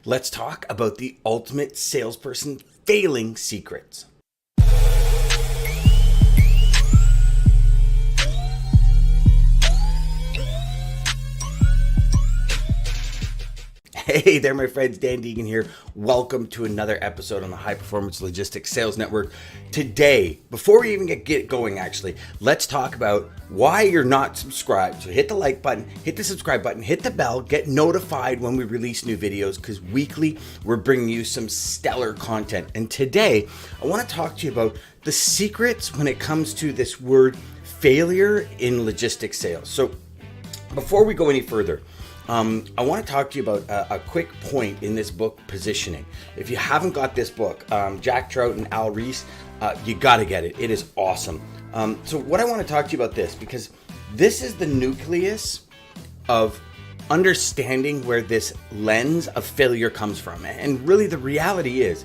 Let's talk about the ultimate salesperson failing secrets. Hey there, my friends, Dan Deigan here. Welcome to another episode on the High Performance Logistics Sales Network. Today, before we even get going, let's talk about why you're not subscribed. So hit the like button, hit the subscribe button, hit the bell, get notified when we release new videos, because weekly we're bringing you some stellar content. And today, I want to talk to you about the secrets when it comes to this word failure in logistics sales. So before we go any further, I want to talk to you about a quick point in this book, Positioning. If you haven't got this book, Jack Trout and Al Reese, you got to get it. It is awesome. So what I want to talk to you about this, because this is the nucleus of understanding where this lens of failure comes from. And really the reality is,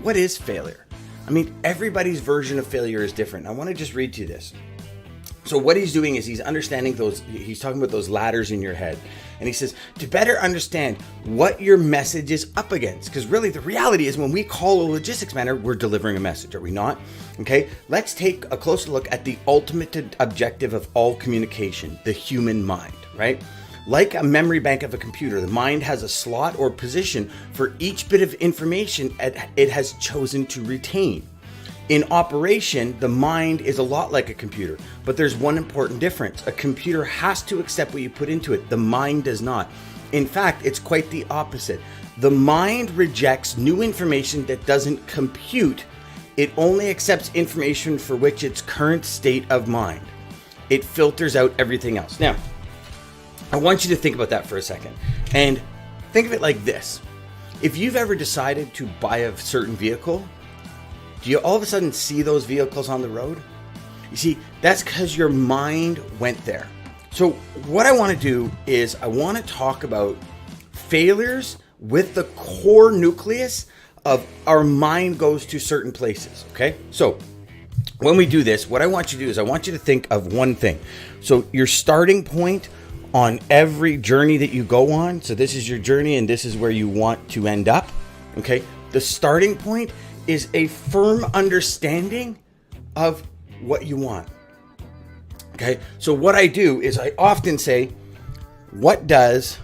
what is failure? I mean, everybody's version of failure is different. I want to just read to you this. So what he's doing is he's understanding he's talking about those ladders in your head. And he says, to better understand what your message is up against, because really the reality is when we call a logistics manager, we're delivering a message, are we not? Okay, let's take a closer look at the ultimate objective of all communication, the human mind, right? Like a memory bank of a computer, the mind has a slot or position for each bit of information it has chosen to retain. In operation, the mind is a lot like a computer, but there's one important difference. A computer has to accept what you put into it. The mind does not. In fact, it's quite the opposite. The mind rejects new information that doesn't compute. It only accepts information for which its current state of mind. It filters out everything else. Now, I want you to think about that for a second. And think of it like this. If you've ever decided to buy a certain vehicle, do you all of a sudden see those vehicles on the road? You see, that's because your mind went there. So what I want to do is I want to talk about failures with the core nucleus of our mind goes to certain places, okay? So when we do this, what I want you to do is I want you to think of one thing. So your starting point on every journey that you go on, so this is your journey and this is where you want to end up, okay? The starting point is a firm understanding of what you want. Okay, so what I do is I often say, what does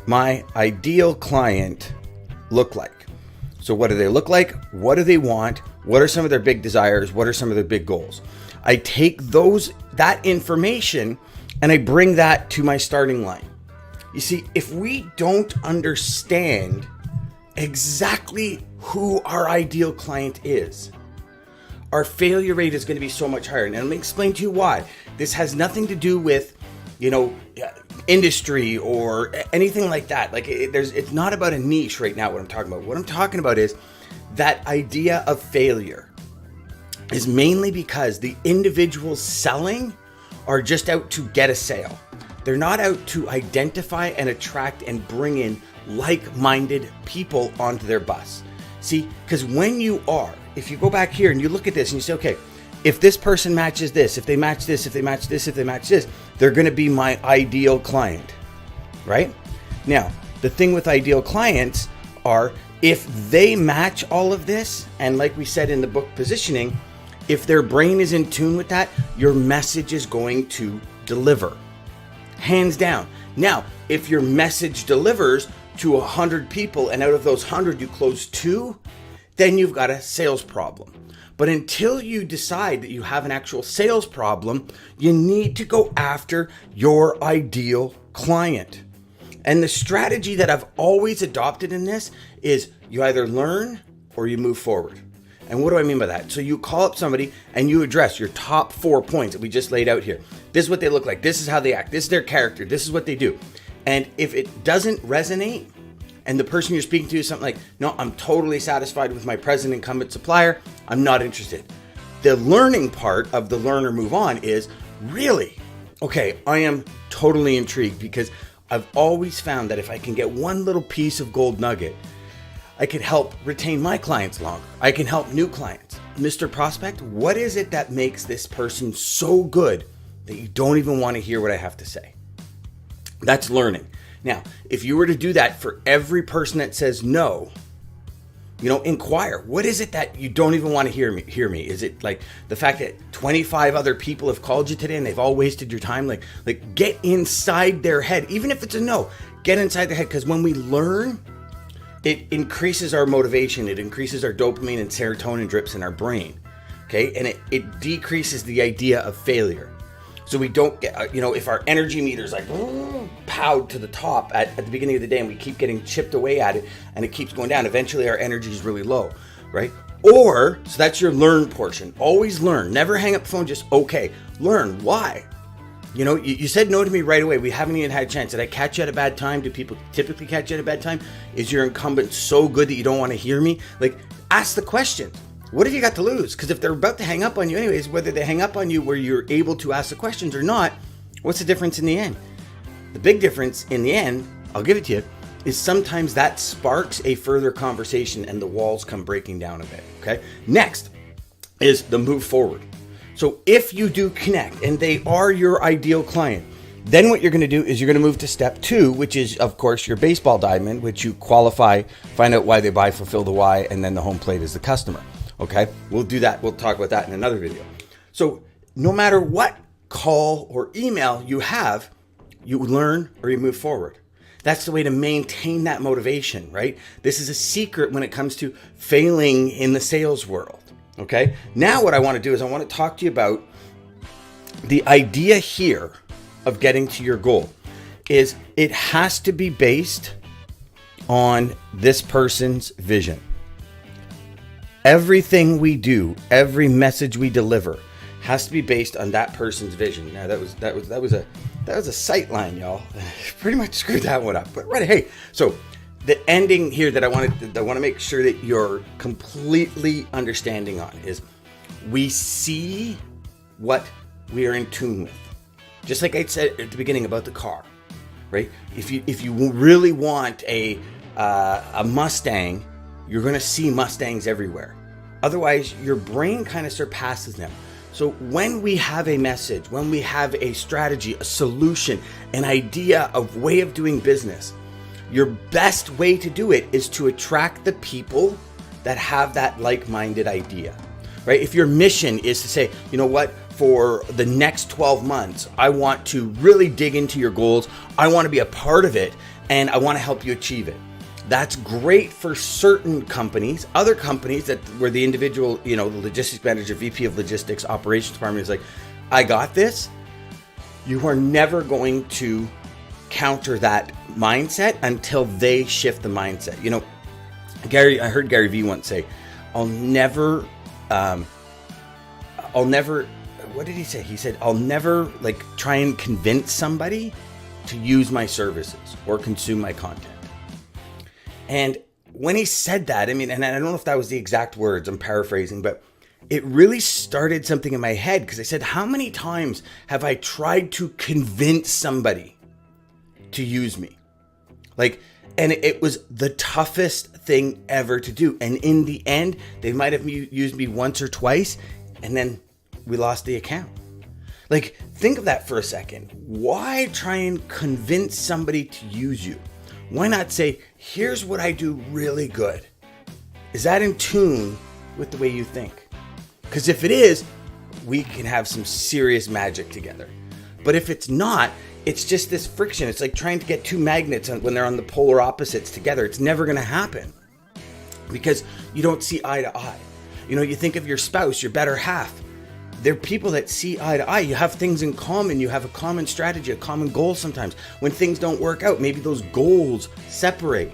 my ideal client look like? So what do they look like? What do they want? What are some of their big desires? What are some of their big goals? I take that information and I bring that to my starting line. You see, if we don't understand exactly who our ideal client is, our failure rate is going to be so much higher. And let me explain to you why. This has nothing to do with, industry or anything like that. It's not about a niche right now, what I'm talking about. What I'm talking about is that idea of failure is mainly because the individuals selling are just out to get a sale. They're not out to identify and attract and bring in like-minded people onto their bus. See, because if you go back here and you look at this and you say, okay, if this person matches this, if they match this, if they match this, if they match this, they're going to be my ideal client, right? Now, the thing with ideal clients are if they match all of this, and like we said in the book Positioning, if their brain is in tune with that, your message is going to deliver. Hands down. Now, if your message delivers to 100 people and out of those 100 you close 2, then you've got a sales problem. But until you decide that you have an actual sales problem, you need to go after your ideal client. And the strategy that I've always adopted in this is you either learn or you move forward. And what do I mean by that? So you call up somebody and you address your top 4 points that we just laid out here. This is what they look like. This is how they act. This is their character. This is what they do. And if it doesn't resonate and the person you're speaking to is something like, no, I'm totally satisfied with my present incumbent supplier, I'm not interested. The learning part of the learn or move on is really, okay, I am totally intrigued because I've always found that if I can get one little piece of gold nugget, I could help retain my clients longer. I can help new clients. Mr. Prospect, what is it that makes this person so good that you don't even want to hear what I have to say? That's learning. Now, if you were to do that for every person that says no, inquire. What is it that you don't even want to hear me? Is it like the fact that 25 other people have called you today and they've all wasted your time? Like get inside their head. Even if it's a no, get inside their head. Because when we learn, it increases our motivation. It increases our dopamine and serotonin drips in our brain. Okay. And it decreases the idea of failure. So we don't get, if our energy meter's like powed to the top at the beginning of the day and we keep getting chipped away at it and it keeps going down, eventually our energy is really low, right? So that's your learn portion. Always learn. Never hang up the phone, just okay. Learn. Why? You said no to me right away. We haven't even had a chance. Did I catch you at a bad time? Do people typically catch you at a bad time? Is your incumbent so good that you don't want to hear me? Like, ask the question. What have you got to lose? Because if they're about to hang up on you anyways, whether they hang up on you where you're able to ask the questions or not, what's the difference in the end? The big difference in the end, I'll give it to you, is sometimes that sparks a further conversation and the walls come breaking down a bit, okay? Next is the move forward. So if you do connect and they are your ideal client, then what you're going to do is you're going to move to step 2, which is, of course, your baseball diamond, which you qualify, find out why they buy, fulfill the why, and then the home plate is the customer. Okay, we'll do that. We'll talk about that in another video. So no matter what call or email you have, you learn or you move forward. That's the way to maintain that motivation, right? This is a secret when it comes to failing in the sales world. Okay, now what I want to do is I want to talk to you about the idea here of getting to your goal. Is it has to be based on this person's vision. Everything we do, every message we deliver has to be based on that person's vision. Now that was a sight line, y'all. Pretty much screwed that one up. But right, hey, so the ending here that I want to make sure that you're completely understanding on is we see what we are in tune with. Just like I said at the beginning about the car, right? If you really want a Mustang, you're going to see Mustangs everywhere. Otherwise, your brain kind of surpasses them. So when we have a message, when we have a strategy, a solution, an idea, a way of doing business, your best way to do it is to attract the people that have that like-minded idea, right? If your mission is to say, you know what, for the next 12 months, I want to really dig into your goals. I want to be a part of it and I want to help you achieve it. That's great for certain companies. Other companies where the individual, the logistics manager, VP of logistics, operations department is like, I got this. You are never going to counter that mindset until they shift the mindset. I heard Gary Vee once say, I'll never, what did he say? He said, I'll never try and convince somebody to use my services or consume my content. And when he said that, and I don't know if that was the exact words, I'm paraphrasing, but it really started something in my head because I said, how many times have I tried to convince somebody to use me? And it was the toughest thing ever to do. And in the end, they might have used me once or twice, and then we lost the account. Think of that for a second. Why try and convince somebody to use you? Why not say, here's what I do really good? Is that in tune with the way you think? Because if it is, we can have some serious magic together. But if it's not, it's just this friction. It's like trying to get two magnets when they're on the polar opposites together. It's never going to happen because you don't see eye to eye. You think of your spouse, your better half. They're people that see eye to eye. You have things in common. You have a common strategy, a common goal sometimes. When things don't work out, maybe those goals separate.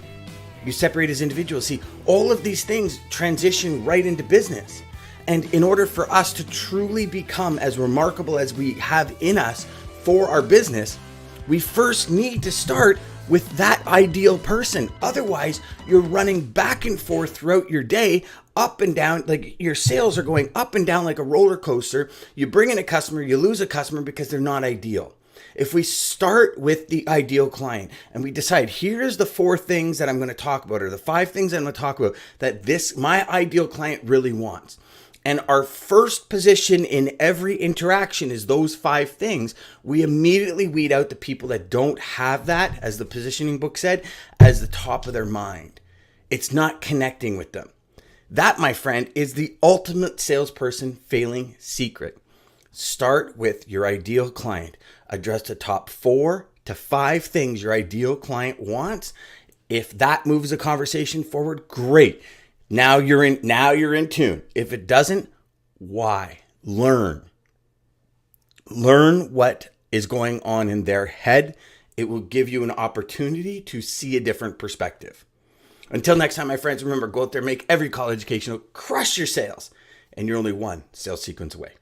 You separate as individuals. See, all of these things transition right into business. And in order for us to truly become as remarkable as we have in us for our business, we first need to start with that ideal person. Otherwise, you're running back and forth throughout your day, up and down, your sales are going up and down like a roller coaster. You bring in a customer, you lose a customer because they're not ideal. If we start with the ideal client and we decide, here's the 4 things that I'm going to talk about, or the 5 things I'm going to talk about that my ideal client really wants. and our first position in every interaction is those 5 things, we immediately weed out the people that don't have that, as the positioning book said, as the top of their mind. It's not connecting with them. That, my friend, is the ultimate salesperson failing secret. Start with your ideal client. Address the top 4 to 5 things your ideal client wants. If that moves the conversation forward, great. Now you're in tune. If it doesn't, why? Learn what is going on in their head. It will give you an opportunity to see a different perspective. Until next time, my friends, remember, go out there, make every call educational, crush your sales, and you're only one sales sequence away.